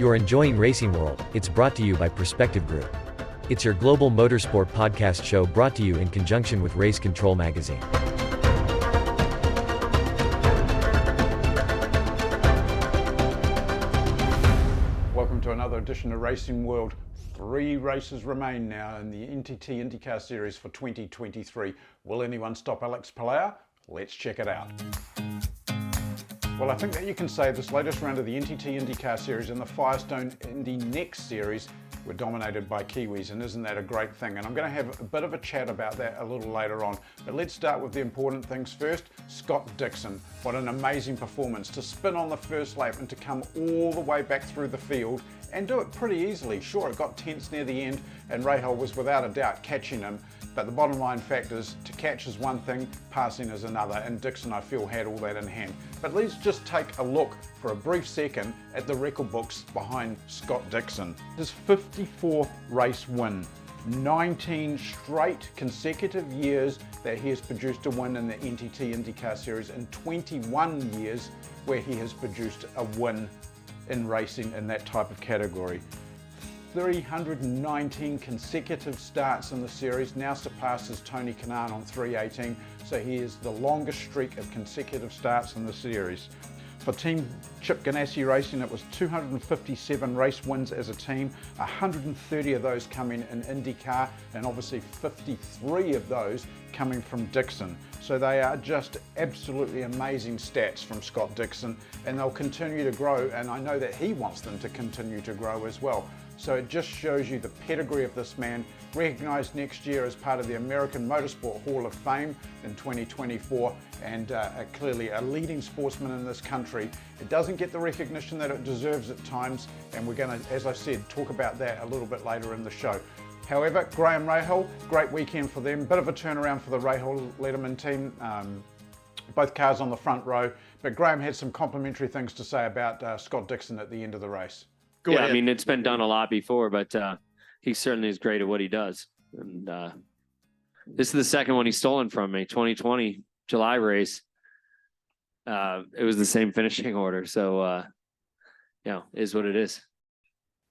You're enjoying Racing World. It's brought to you by Perspective Group. It's your global motorsport podcast show brought to you in conjunction with Race Control Magazine. Welcome to another edition of Racing World. 3 races remain now in the NTT IndyCar Series for 2023. Will anyone stop Alex Palou? Let's check it out. Well, I think that you can say this latest round of the NTT IndyCar Series and the Firestone Indy Next Series were dominated by Kiwis, and isn't that a great thing? And I'm going to have a bit of a chat about that a little later on. But let's start with the important things first. Scott Dixon, what an amazing performance to spin on the first lap and to come all the way back through the field and do it pretty easily. Sure, it got tense near the end and Rahal was without a doubt catching him, but the bottom line fact is to catch is one thing, passing is another, and Dixon, I feel, had all that in hand. But let's just take a look for a brief second at the record books behind Scott Dixon. His 54th race win, 19 straight consecutive years that he has produced a win in the NTT IndyCar Series, and 21 years where he has produced a win in racing in that type of category. 319 consecutive starts in the series, now surpasses Tony Kanaan on 318, so he is the longest streak of consecutive starts in the series. For Team Chip Ganassi Racing, it was 257 race wins as a team, 130 of those coming in IndyCar, and obviously 53 of those coming from Dixon. So they are just absolutely amazing stats from Scott Dixon, and they'll continue to grow, and I know that he wants them to continue to grow as well. So it just shows you the pedigree of this man, recognised next year as part of the American Motorsport Hall of Fame in 2024, and clearly a leading sportsman in this country. It doesn't get the recognition that it deserves at times, and we're going to, as I said, talk about that a little bit later in the show. However, Graham Rahal, great weekend for them. Bit of a turnaround for the Rahal Letterman team. Both cars on the front row, but Graham had some complimentary things to say about Scott Dixon at the end of the race. Go ahead. I mean, it's been done a lot before, but he certainly is great at what he does. And this is the second one he's stolen from me. 2020 July race. It was the same finishing order. So, is what it is.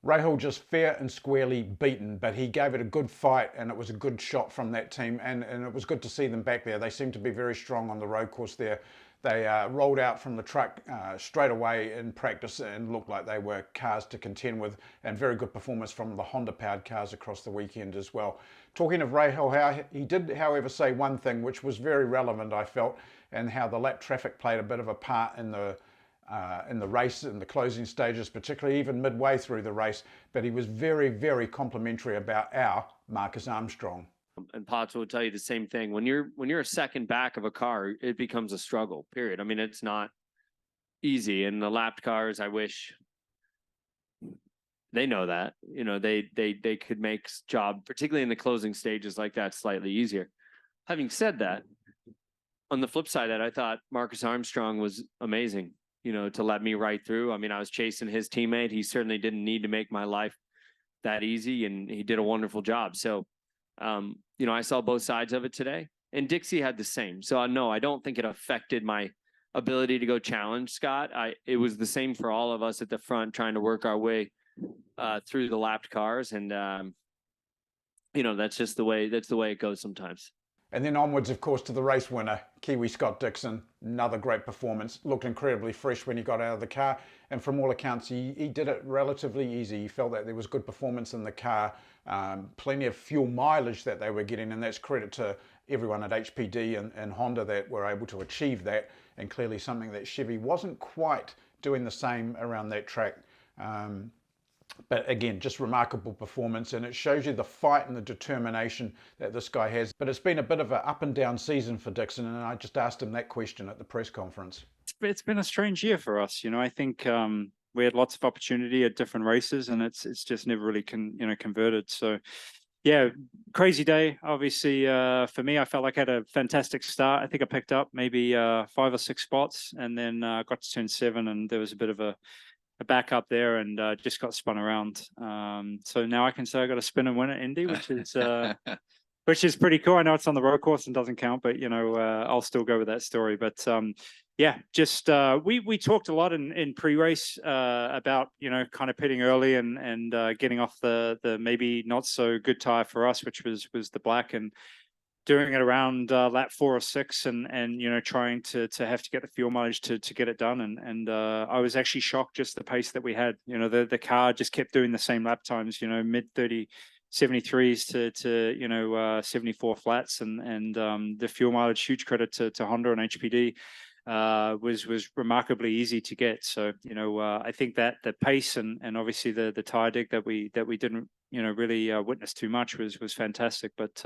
Rahal just fair and squarely beaten, but he gave it a good fight, and it was a good shot from that team, and it was good to see them back there. They seem to be very strong on the road course there. They rolled out from the truck straight away in practice and looked like they were cars to contend with, and very good performance from the Honda-powered cars across the weekend as well. Talking of Rahal, he did, however, say one thing which was very relevant, I felt, and how the lap traffic played a bit of a part in the race, in the closing stages, particularly even midway through the race. But he was very, very complimentary about our Marcus Armstrong. And Potts will tell you the same thing. When you're a second back of a car, it becomes a struggle, period. I mean, it's not easy. And the lapped cars, I wish they know that, they could make job, particularly in the closing stages like that, slightly easier. Having said that, on the flip side of that, I thought Marcus Armstrong was amazing, to let me right through. I mean, I was chasing his teammate. He certainly didn't need to make my life that easy, and he did a wonderful job. So, I saw both sides of it today, and Dixie had the same. So no, I don't think it affected my ability to go challenge Scott. It was the same for all of us at the front, trying to work our way through the lapped cars. And, that's just the way it goes sometimes. And then onwards, of course, to the race winner, Kiwi Scott Dixon. Another great performance. Looked incredibly fresh when he got out of the car. And from all accounts, he did it relatively easy. He felt that there was good performance in the car, plenty of fuel mileage that they were getting. And that's credit to everyone at HPD and Honda that were able to achieve that. And clearly something that Chevy wasn't quite doing the same around that track. But again, just remarkable performance, and it shows you the fight and the determination that this guy has. But it's been a bit of an up and down season for Dixon, and I just asked him that question at the press conference. It's been a strange year for us. I think we had lots of opportunity at different races, and it's just never really converted. So yeah, crazy day. Obviously, for me, I felt like I had a fantastic start. I think I picked up maybe 5 or 6 spots, and then got to turn 7, and there was a bit of a back up there, and just got spun around. So now I can say I got a spin and win at Indy, which is which is pretty cool. I know it's on the road course and doesn't count, but I'll still go with that story. But yeah, just we talked a lot in pre-race about kind of pitting early and getting off the maybe not so good tire for us, which was the black, and doing it around lap 4 or 6, and trying to have to get the fuel mileage to get it done. And I was actually shocked just the pace that we had. The car just kept doing the same lap times, mid 73s to 74 flats, and the fuel mileage, huge credit to Honda and HPD, was remarkably easy to get. So I think that the pace and obviously the tire dig that we didn't really witness too much was fantastic. But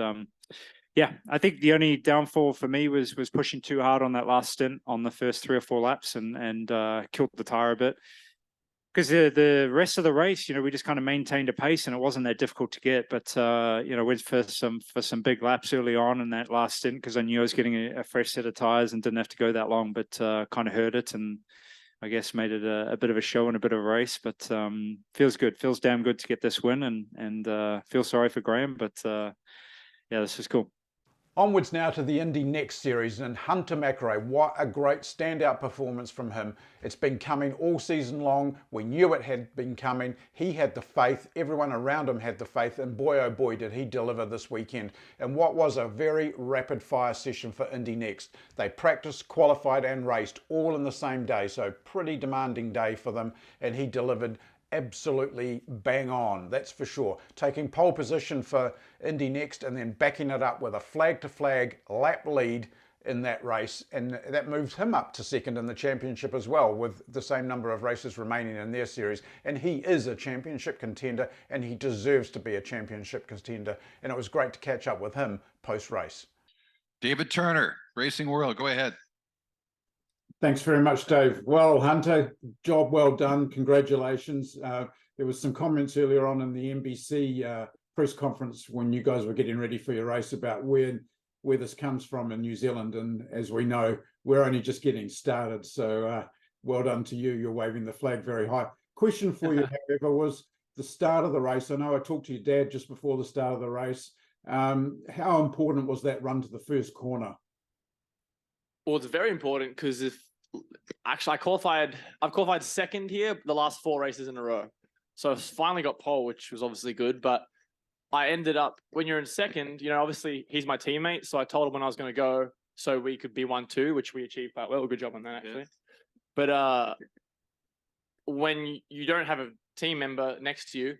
yeah, I think the only downfall for me was pushing too hard on that last stint on the first 3 or 4 laps, and killed the tire a bit. Because the rest of the race, we just kind of maintained a pace, and it wasn't that difficult to get. But went for some big laps early on in that last stint, because I knew I was getting a fresh set of tires and didn't have to go that long. But kind of heard it, and I guess made it a bit of a show and a bit of a race. But feels good, feels damn good to get this win, and feel sorry for Graham. But yeah, this is cool. Onwards now to the Indy Next Series, and Hunter McElrea, what a great standout performance from him. It's been coming all season long. We knew it had been coming. He had the faith. Everyone around him had the faith, and boy oh boy did he deliver this weekend. And what was a very rapid fire session for Indy Next. They practiced, qualified and raced all in the same day, so pretty demanding day for them, and he delivered absolutely bang on, that's for sure. Taking pole position for Indy Next and then backing it up with a flag to flag lap lead in that race, and that moves him up to second in the championship as well, with the same number of races remaining in their series. And he is a championship contender, and he deserves to be a championship contender, and it was great to catch up with him post-race. David Turner, Racing World, go ahead. Thanks very much, Dave. Well, Hunter, job well done. Congratulations. There was some comments earlier on in the NBC press conference when you guys were getting ready for your race about where this comes from in New Zealand. And as we know, we're only just getting started. So well done to you. You're waving the flag very high. Question for you, however, was the start of the race. I know I talked to your dad just before the start of the race. How important was that run to the first corner? Well, it's very important because I've qualified second here the last 4 races in a row. So I finally got pole, which was obviously good. But I ended up, when you're in second, obviously he's my teammate. So I told him when I was going to go so we could be 1-2, which we achieved quite well. Good job on that, actually. Yeah. But when you don't have a team member next to you,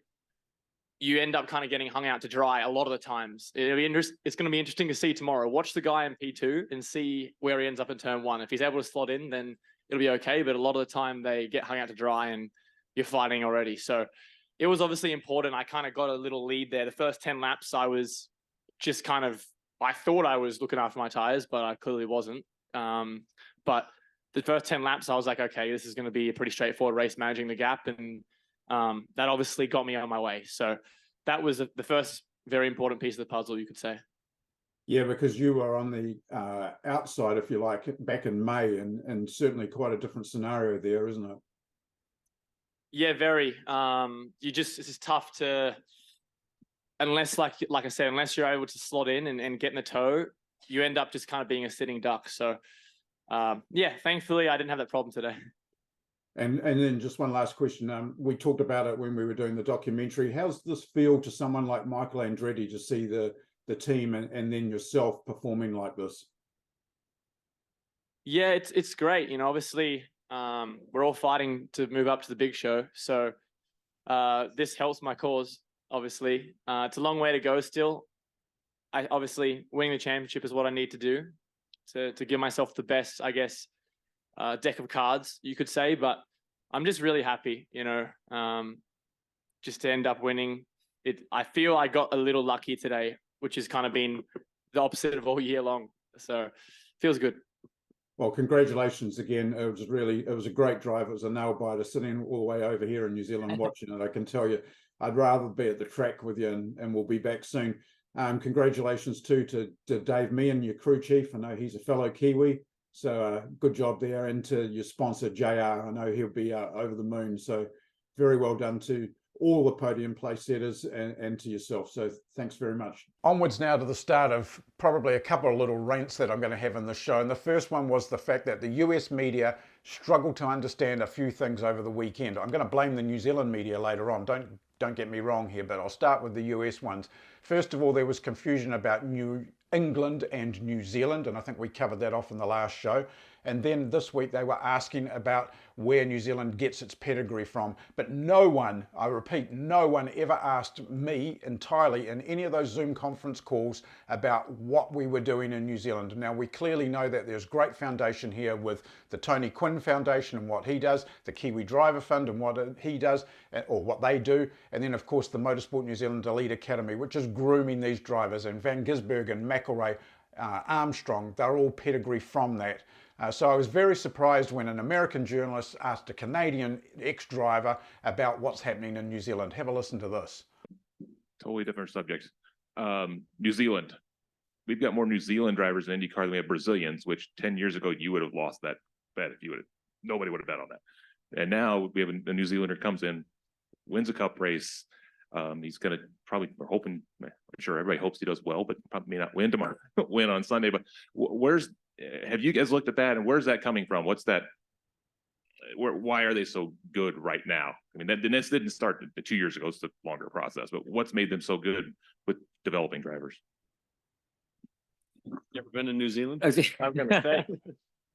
you end up kind of getting hung out to dry a lot of the times. It's going to be interesting to see tomorrow. Watch the guy in P2 and see where he ends up in turn 1. If he's able to slot in, then it'll be okay. But a lot of the time they get hung out to dry and you're fighting already. So it was obviously important. I kind of got a little lead there. The first 10 laps, I was just I thought I was looking after my tires, but I clearly wasn't. But the first 10 laps, I was like, okay, this is going to be a pretty straightforward race, managing the gap. And that obviously got me on my way. So that was the first very important piece of the puzzle, you could say. Yeah, because you were on the outside, if you like, back in May, and certainly quite a different scenario there, isn't it? Yeah, very. It's just tough to, unless like I said, unless you're able to slot in and get in the tow, you end up just kind of being a sitting duck. So yeah, thankfully I didn't have that problem today. And then just one last question. We talked about it when we were doing the documentary. How's this feel to someone like Michael Andretti to see the team and then yourself performing like this? Yeah, it's great. Obviously we're all fighting to move up to the big show. So this helps my cause, obviously. It's a long way to go still. Obviously winning the championship is what I need to do to give myself the best, I guess, deck of cards, you could say. But I'm just really happy, just to end up winning it. I feel I got a little lucky today, which has kind of been the opposite of all year long. So feels good. Well, congratulations again. It was a great drive. It was a nail biter sitting all the way over here in New Zealand watching it. I can tell you, I'd rather be at the track with you, and we'll be back soon. Congratulations too to Dave Meehan, your crew chief. I know he's a fellow Kiwi. So good job there. And to your sponsor, JR, I know he'll be over the moon. So very well done to all the podium place setters and to yourself. So thanks very much. Onwards now to the start of probably a couple of little rants that I'm going to have in the show. And the first one was the fact that the US media struggled to understand a few things over the weekend. I'm going to blame the New Zealand media later on. Don't get me wrong here, but I'll start with the US ones. First of all, there was confusion about New England and New Zealand, and I think we covered that off in the last show. And then this week they were asking about where New Zealand gets its pedigree from. But no one, I repeat, no one ever asked me entirely in any of those Zoom conference calls about what we were doing in New Zealand. Now, we clearly know that there's great foundation here with the Tony Quinn Foundation and what he does, the Kiwi Driver Fund and what he does, or what they do, and then, of course, the Motorsport New Zealand Elite Academy, which is grooming these drivers, and Van Gisbergen, McElrea, Armstrong, they're all pedigree from that. So I was very surprised when an American journalist asked a Canadian ex-driver about what's happening in New Zealand. Have a listen to this. Totally different subjects. New Zealand. We've got more New Zealand drivers in IndyCar than we have Brazilians, which 10 years ago you would have lost that bet if you would have. Nobody would have bet on that. And now we have a New Zealander comes in, wins a cup race. He's going to probably, we're hoping, I'm sure everybody hopes he does well, but probably may not win tomorrow, win on Sunday. But have you guys looked at that, and where's that coming from? What's that? Why are they so good right now? I mean, this didn't start 2 years ago. It's a longer process, but what's made them so good with developing drivers? You ever been to New Zealand? I'm gonna say.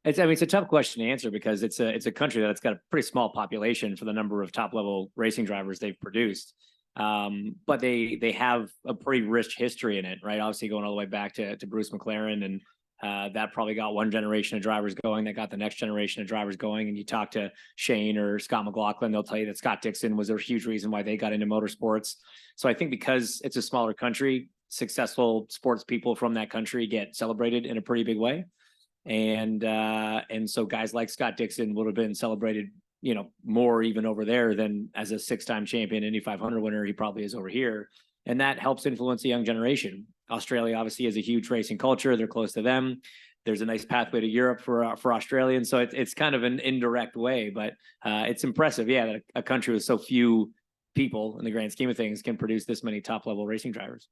It's a tough question to answer because it's a country that's got a pretty small population for the number of top level racing drivers they've produced. But they have a pretty rich history in it, right? Obviously going all the way back to Bruce McLaren, and that probably got one generation of drivers going, that got the next generation of drivers going. And you talk to Shane or Scott McLaughlin, they'll tell you that Scott Dixon was a huge reason why they got into motorsports. So I think because it's a smaller country, successful sports people from that country get celebrated in a pretty big way. And so guys like Scott Dixon would have been celebrated, more even over there than as a 6-time champion Indy 500 winner he probably is over here. And that helps influence the young generation. Australia obviously has a huge racing culture. They're close to them. There's a nice pathway to Europe for Australians. So it's kind of an indirect way, but it's impressive. Yeah, that a country with so few people in the grand scheme of things can produce this many top level racing drivers.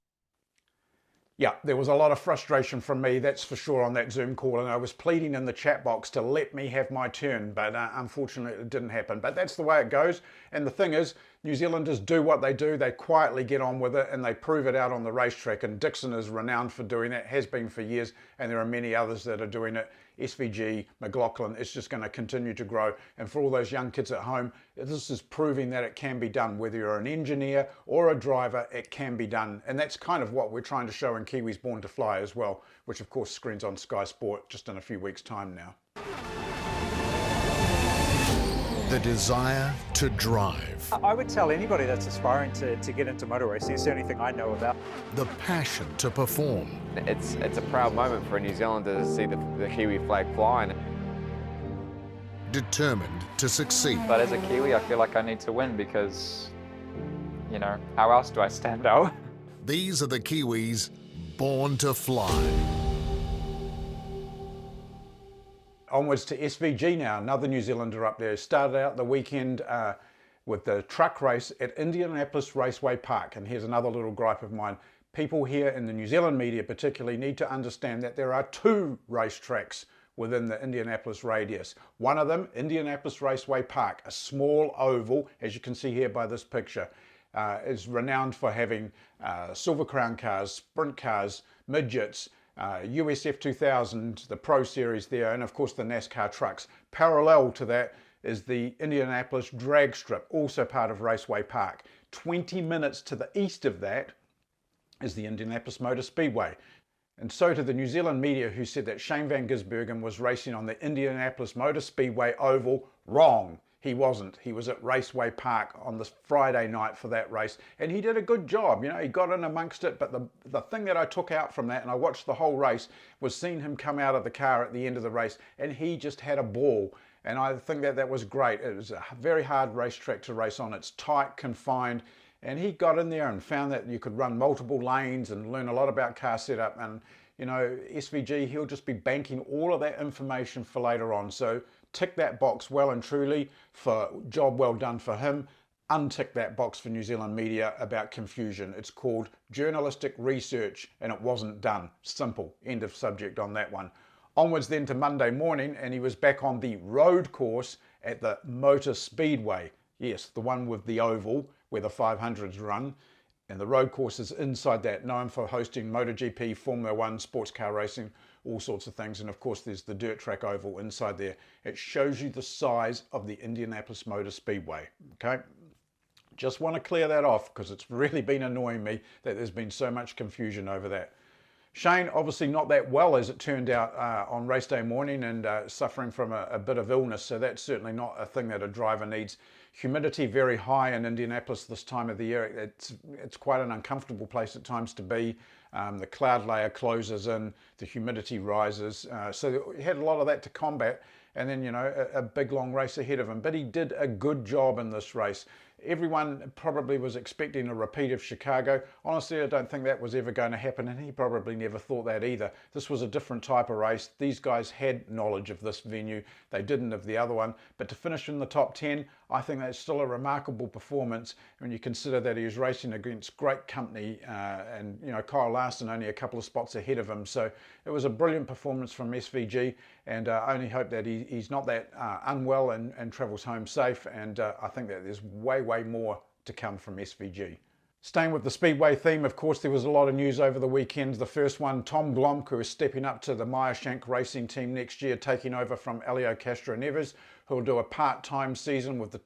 Yeah, there was a lot of frustration from me, that's for sure, on that Zoom call, and I was pleading in the chat box to let me have my turn, but unfortunately it didn't happen. But that's the way it goes, and the thing is, New Zealanders do what they do, they quietly get on with it, and they prove it out on the racetrack, and Dixon is renowned for doing that, has been for years, and there are many others that are doing it. SVG, McLaughlin, it's just going to continue to grow. And for all those young kids at home, this is proving that it can be done. Whether you're an engineer or a driver, it can be done. And that's kind of what we're trying to show in Kiwis Born to Fly as well, which of course screens on Sky Sport just in a few weeks' time now. The desire to drive. I would tell anybody that's aspiring to get into motor racing, it's the only thing I know about. The passion to perform. It's a proud moment for a New Zealander to see the Kiwi flag flying. Determined to succeed. But as a Kiwi, I feel like I need to win because, how else do I stand out? These are the Kiwis born to fly. Onwards to SVG now, another New Zealander up there. Started out the weekend with the truck race at Indianapolis Raceway Park. And here's another little gripe of mine. People here in the New Zealand media particularly need to understand that there are 2 racetracks within the Indianapolis radius. One of them, Indianapolis Raceway Park, a small oval, as you can see here by this picture, is renowned for having Silver Crown cars, sprint cars, midgets, USF 2000, the Pro Series there, and of course the NASCAR trucks. Parallel to that is the Indianapolis drag strip, also part of Raceway Park. 20 minutes to the east of that is the Indianapolis Motor Speedway. And so to the New Zealand media who said that Shane Van Gisbergen was racing on the Indianapolis Motor Speedway oval, wrong. He wasn't. He was at Raceway Park on this Friday night for that race, and he did a good job. He got in amongst it, but the thing that I took out from that, and I watched the whole race, was seeing him come out of the car at the end of the race, and he just had a ball. And I think that was great. It was a very hard racetrack to race on. It's tight, confined, and he got in there and found that you could run multiple lanes and learn a lot about car setup. And SVG, he'll just be banking all of that information for later on. So tick that box well and truly for job well done for him. untick that box for New Zealand media about confusion. It's called journalistic research and it wasn't done. Simple. End of subject on that one. Onwards then to Monday morning, and he was back on the road course at the Motor Speedway. Yes, the one with the oval where the 500s run. And the road course is inside that, known for hosting MotoGP, Formula One, sports car racing, all sorts of things. And of course, there's the dirt track oval inside there. It shows you the size of the Indianapolis Motor Speedway. Okay. Just want to clear that off because it's really been annoying me that there's been so much confusion over that. Shane, obviously not that well as it turned out on race day morning and suffering from a bit of illness. So that's certainly not a thing that a driver needs. Humidity very high in Indianapolis this time of the year. It's quite an uncomfortable place at times to be. The cloud layer closes in, the humidity rises. So he had a lot of that to combat. And then, you know, a big long race ahead of him. But he did a good job in this race. Everyone probably was expecting a repeat of Chicago. Honestly, I don't think that was ever going to happen, and he probably never thought that either. This was a different type of race. These guys had knowledge of this venue. They didn't of the other one. But to finish in the top 10, I think that's still a remarkable performance when you consider that he was racing against great company and, you know, Kyle Larson only a couple of spots ahead of him. So it was a brilliant performance from SVG, and I only hope that he's not that unwell and travels home safe. And I think that there's way more to come from SVG. Staying with the Speedway theme, of course, there was a lot of news over the weekend. The first one, Tom Blomk, who is stepping up to the Meyer Shank Racing team next year, taking over from Elio Castro-Neves, who will do a part-time season with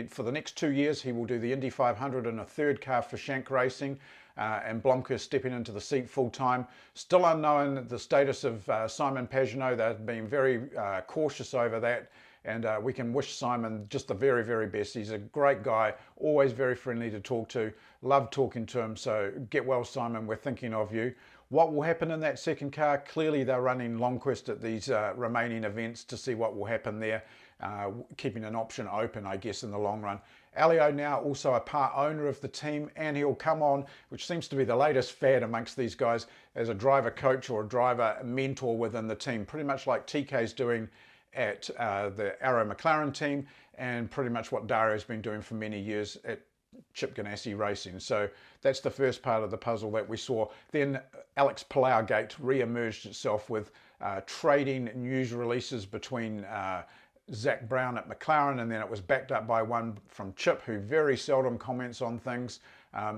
for the next 2 years. He will do the Indy 500 in a third car for Shank Racing. And Blomk is stepping into the seat full-time. Still unknown the status of Simon Pagenaud. They've been very cautious over that. And we can wish Simon just the very best. He's a great guy, always very friendly to talk to. Love talking to him. So get well, Simon. We're thinking of you. What will happen in that second car? Clearly, they're running Longquest at these remaining events to see what will happen there, keeping an option open, I guess, in the long run. Elio now also a part owner of the team, and he'll come on, which seems to be the latest fad amongst these guys, as a driver coach or a driver mentor within the team, pretty much like TK's doing at the Arrow McLaren team, and pretty much what Dario's been doing for many years at Chip Ganassi Racing. So that's the first part of the puzzle that we saw. Then Alex Palau-gate re-emerged itself with trading news releases between Zach Brown at McLaren, and then it was backed up by one from Chip, who very seldom comments on things.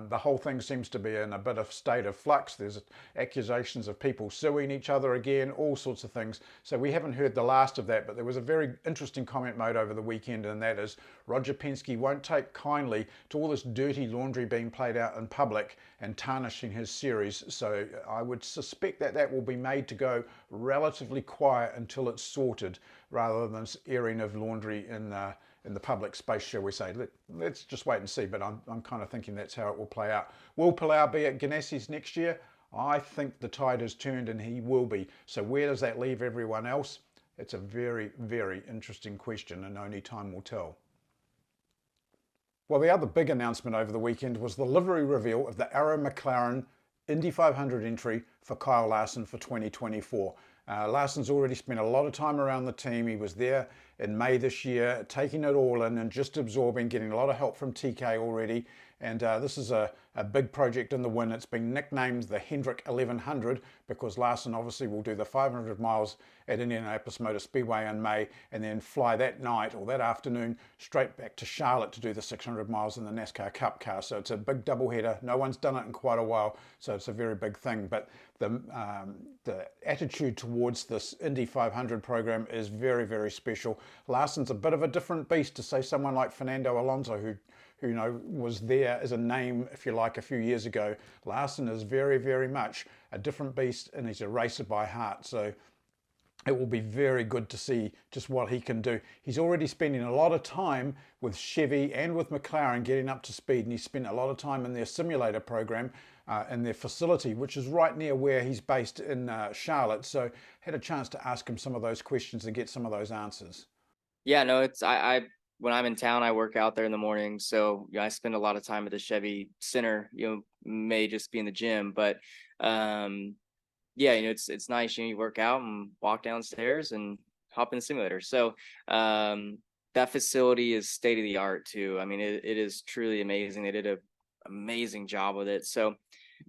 The whole thing seems to be in a bit of state of flux. There's accusations of people suing each other again, all sorts of things. So we haven't heard the last of that, but there was a very interesting comment made over the weekend, and that is Roger Penske won't take kindly to all this dirty laundry being played out in public and tarnishing his series. So I would suspect that that will be made to go relatively quiet until it's sorted, rather than this airing of laundry in the public space, shall we say. Let's just wait and see, but I'm kind of thinking that's how it will play out. Will Palau be at Ganassi's next year? I think the tide has turned and he will be. So where does that leave everyone else? It's a very interesting question, and only time will tell. Well, the other big announcement over the weekend was the livery reveal of the Arrow McLaren Indy 500 entry for Kyle Larson for 2024. Larson's already spent a lot of time around the team. He was there in May this year, taking it all in and just absorbing, getting a lot of help from TK already. And this is a big project in the win. It's been nicknamed the Hendrick 1100 because Larson obviously will do the 500 miles at Indianapolis Motor Speedway in May, and then fly that night or that afternoon straight back to Charlotte to do the 600 miles in the NASCAR Cup Car. So it's a big doubleheader. No one's done it in quite a while, so it's a very big thing. But the attitude towards this Indy 500 program is very special. Larson's a bit of a different beast to, say, someone like Fernando Alonso, who you know was there as a name, if you like, a few years ago. Larson is very much a different beast, and he's a racer by heart. So it will be very good to see just what he can do. He's already spending a lot of time with Chevy and with McLaren getting up to speed, and he's spent a lot of time in their simulator program in their facility, which is right near where he's based in Charlotte. So had a chance to ask him some of those questions and get some of those answers. Yeah, no, it's I when I'm in town, I work out there in the morning. So I spend a lot of time at the Chevy Center, may just be in the gym, but yeah, it's nice. You work out and walk downstairs and hop in the simulator. So that facility is state of the art too. I mean, it is truly amazing. They did an amazing job with it. So,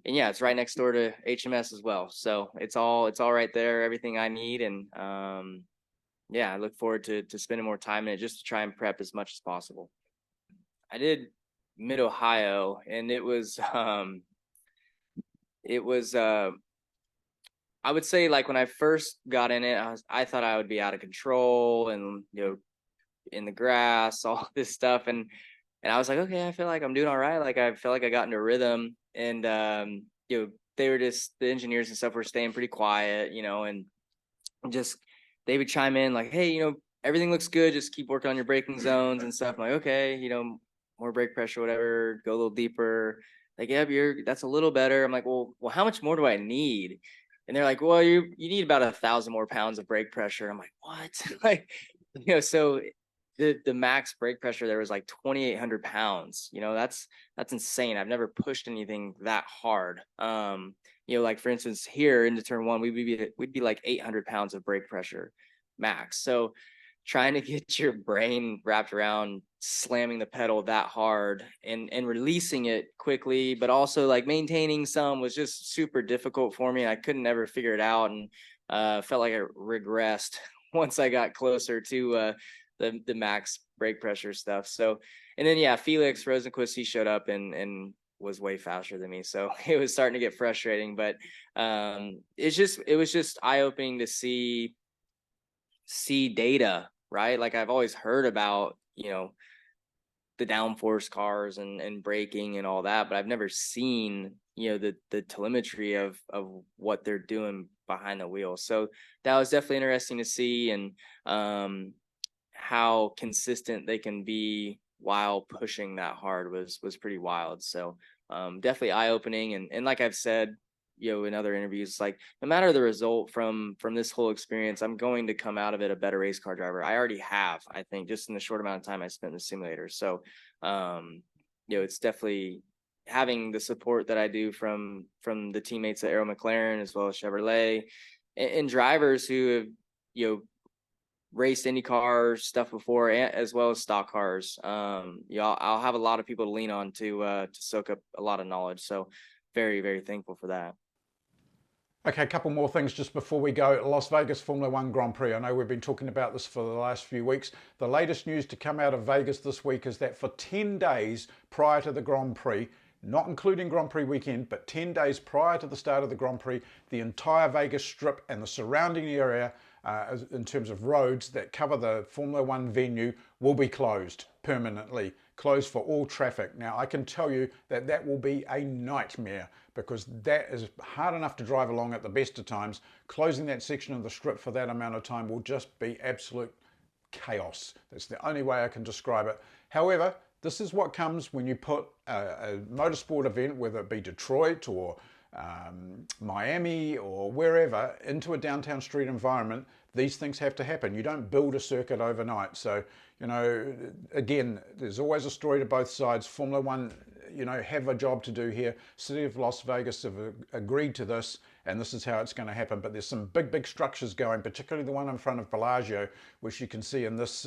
and yeah, it's right next door to HMS as well. So it's all right there, everything I need. And yeah, I look forward to spending more time in it just to try and prep as much as possible. I did Mid-Ohio, and it was I would say, like, when I first got in it, I thought I would be out of control and, you know, in the grass, all this stuff. And I was like, okay, I feel like I'm doing all right. Like, I feel like I got into a rhythm, and, you know, they were just, the engineers and stuff were staying pretty quiet, you know, and just, they would chime in like, hey, you know, everything looks good. Just keep working on your braking zones and stuff. I'm like, okay, you know, more brake pressure, whatever, go a little deeper. Like, yeah, that's a little better. I'm like, well, how much more do I need? And they're like, well, you need about 1,000 more pounds of brake pressure. I'm like, what? Like, you know, so the max brake pressure there was like 2,800 pounds. You know, that's insane. I've never pushed anything that hard. You know, like, for instance, here into turn one, we'd be like 800 pounds of brake pressure max. So trying to get your brain wrapped around slamming the pedal that hard and releasing it quickly, but also like maintaining some, was just super difficult for me. I couldn't ever figure it out, and felt like I regressed once I got closer to the max brake pressure stuff. So, and then yeah, Felix Rosenquist, he showed up and was way faster than me, so it was starting to get frustrating. But it was just eye-opening to see data, right? Like, I've always heard about, you know, the downforce cars and braking and all that, but I've never seen, you know, the telemetry of what they're doing behind the wheel. So that was definitely interesting to see, and how consistent they can be while pushing that hard was pretty wild. So definitely eye-opening, and like I've said, you know, in other interviews, like, no matter the result from this whole experience, I'm going to come out of it a better race car driver. I already have, I think, just in the short amount of time I spent in the simulator. So you know, it's definitely having the support that I do from the teammates at Aero McLaren as well as Chevrolet, and drivers who have, you know, raced Indy cars stuff before, as well as stock cars. You know, I'll have a lot of people to lean on to soak up a lot of knowledge. So very, very thankful for that. Okay, a couple more things just before we go. Las Vegas Formula One Grand Prix. I know we've been talking about this for the last few weeks. The latest news to come out of Vegas this week is that for 10 days prior to the Grand Prix, not including Grand Prix weekend, but 10 days prior to the start of the Grand Prix, the entire Vegas Strip and the surrounding area, in terms of roads that cover the Formula One venue, will be closed permanently, closed for all traffic. Now, I can tell you that will be a nightmare, because that is hard enough to drive along at the best of times. Closing that section of the Strip for that amount of time will just be absolute chaos. That's the only way I can describe it. However, this is what comes when you put a motorsport event, whether it be Detroit or Miami or wherever, into a downtown street environment. These things have to happen. You don't build a circuit overnight. So, you know, again, there's always a story to both sides. Formula One, you know, have a job to do here. City of Las Vegas have agreed to this, and this is how it's going to happen. But there's some big structures going, particularly the one in front of Bellagio, which you can see in this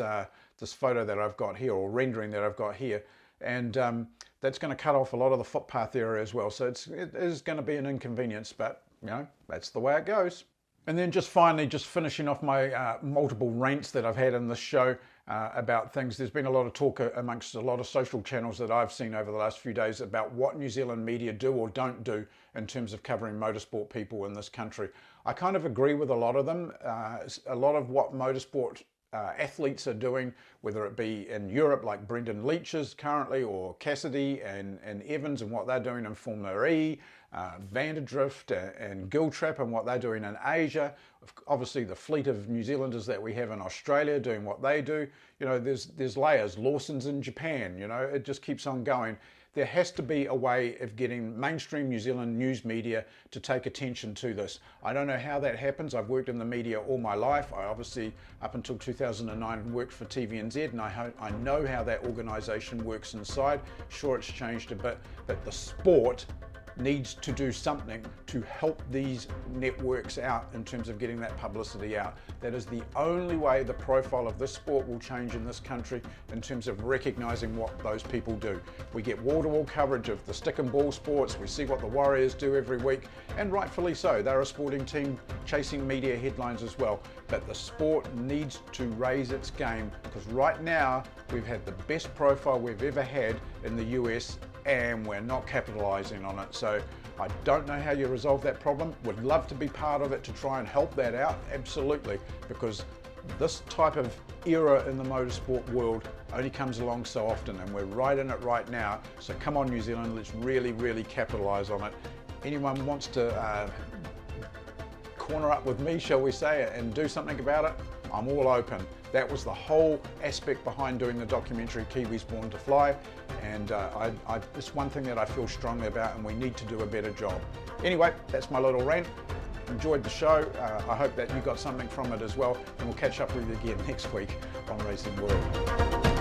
this photo that I've got here, or rendering that I've got here. And that's going to cut off a lot of the footpath area as well. So it is going to be an inconvenience, but, you know, that's the way it goes. And then just finally, just finishing off my multiple rants that I've had in this show about things. There's been a lot of talk amongst a lot of social channels that I've seen over the last few days about what New Zealand media do or don't do in terms of covering motorsport people in this country. I kind of agree with a lot of them. A lot of what motorsport athletes are doing, whether it be in Europe like Brendan Leach's currently, or Cassidy and Evans and what they're doing in Formula E, Vanderdrift and Giltrap and what they're doing in Asia, obviously the fleet of New Zealanders that we have in Australia doing what they do. You know, there's layers. Larson's in Japan, you know, it just keeps on going. There has to be a way of getting mainstream New Zealand news media to take attention to this. I don't know how that happens. I've worked in the media all my life. I obviously, up until 2009, worked for TVNZ, and I know how that organisation works inside. Sure, it's changed a bit, but the sport, needs to do something to help these networks out in terms of getting that publicity out. That is the only way the profile of this sport will change in this country in terms of recognizing what those people do. We get wall-to-wall coverage of the stick and ball sports, we see what the Warriors do every week, and rightfully so. They're a sporting team chasing media headlines as well. But the sport needs to raise its game, because right now we've had the best profile we've ever had in the US and we're not capitalizing on it. So I don't know how you resolve that problem. Would love to be part of it to try and help that out, absolutely, because this type of era in the motorsport world only comes along so often, and we're right in it right now. So come on, New Zealand, let's really, really capitalize on it. Anyone wants to corner up with me, shall we say, and do something about it, I'm all open. That was the whole aspect behind doing the documentary Kiwis Born to Fly, and it's one thing that I feel strongly about, and we need to do a better job. Anyway, that's my little rant. Enjoyed the show. I hope that you got something from it as well, and we'll catch up with you again next week on Racing World.